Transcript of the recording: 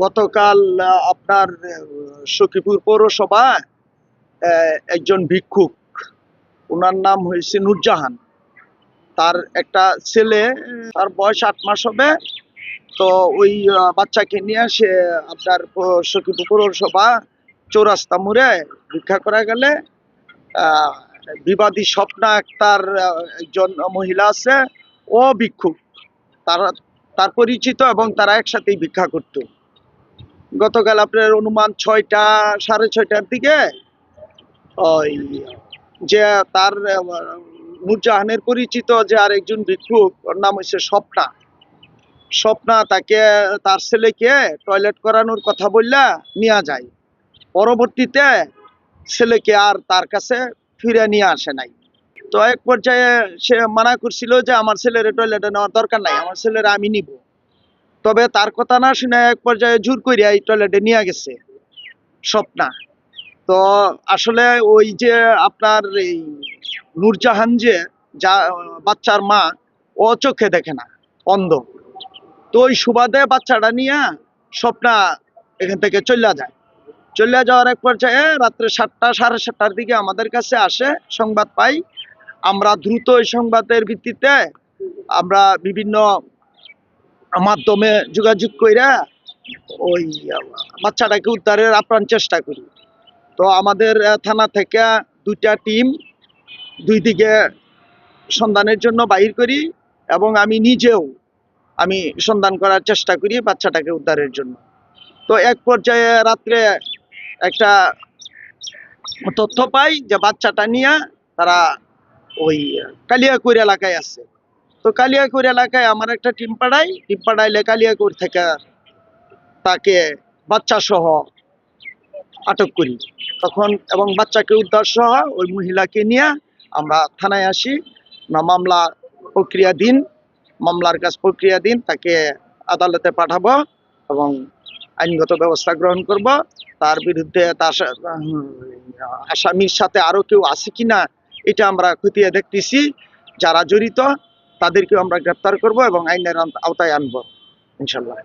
গতকাল আপনার সখীপুর পৌরসভা একজন ভিক্ষুক, ওনার নাম হয়েছে নূরজাহান। তার একটা ছেলে, তার বয়স 8 মাস হবে। তো ওই বাচ্চাকে নিয়ে সে আপনার সখীপুর পৌরসভা চৌরাস্তা মোড়ে ভিক্ষা করা গেলে বিবাদী স্বপ্না আক্তার একজন মহিলা আছে, ও ভিক্ষুক, তারা তার পরিচিত এবং তারা একসাথেই ভিক্ষা করত। গতকাল আপনার অনুমান 6টা 6:30টার দিকে ওই যে তার নূরজাহানের পরিচিত যে আরেকজন ভিক্ষুক, ওর নাম হচ্ছে স্বপ্না। স্বপ্না তাকে, তার ছেলেকে টয়লেট করানোর কথা বললা নিয়ে যায়। পরবর্তীতে ছেলেকে আর তার কাছে ফিরে নিয়ে আসে নাই। তো এক পর্যায়ে সে মানা করছিল যে আমার ছেলের টয়লেটে নেওয়ার দরকার নাই, আমার ছেলের আমি নিব। তবে তার কথা না শুনে এক পর্যায়ে জোর করিয়া এই টয়লেটে নিয়ে গেছে স্বপ্না। তো আসলে ওই যে আপনার এই নূরজাহান যে যা বাচ্চার মা, ও চোখে দেখে না, অন্ধ। তো ওই সুবাদে বাচ্চাটা নিয়ে স্বপ্না এখান থেকে চলে যায়। চলে যাওয়ার এক পর্যায়ে রাত্রে 7টা 7:30টার দিকে আমাদের কাছে আসে, সংবাদ পাই। আমরা দ্রুত ওই সংবাদের ভিত্তিতে আমরা বিভিন্ন মাধ্যমে যোগাযোগ কইরা ওই বাচ্চাটাকে উদ্ধারের আপ্রাণ চেষ্টা করি। তো আমাদের থানা থেকে 2টা টিম 2 দিকে সন্ধানের জন্য বাহির করি, এবং আমি নিজেও সন্ধান করার চেষ্টা করি বাচ্চাটাকে উদ্ধারের জন্য। তো এক পর্যায়ে রাত্রে একটা তথ্য পাই যে বাচ্চাটা নিয়ে তারা ওই কালিয়াকৈর এলাকায় আছে। তো কালিয়াকৈর এলাকায় আমার একটা টিম পাঠাইলে কালিয়াকৈর থেকে তাকে বাচ্চা সহ আটক করি তখন, এবং বাচ্চাকে উদ্ধার সহ ওই মহিলাকে নিয়ে আমরা থানায় আসি। মামলা প্রক্রিয়াধীন, মামলার কাজ প্রক্রিয়াধীন, তাকে আদালতে পাঠাবো এবং আইনগত ব্যবস্থা গ্রহণ করব। তার বিরুদ্ধে তার আসামির সাথে আরো কেউ আছে কিনা এটা আমরা খতিয়ে দেখতেছি। যারা জড়িত তাদেরকেও আমরা গ্রেপ্তার করব এবং আইনের আওতায় আনবো ইনশাল্লাহ।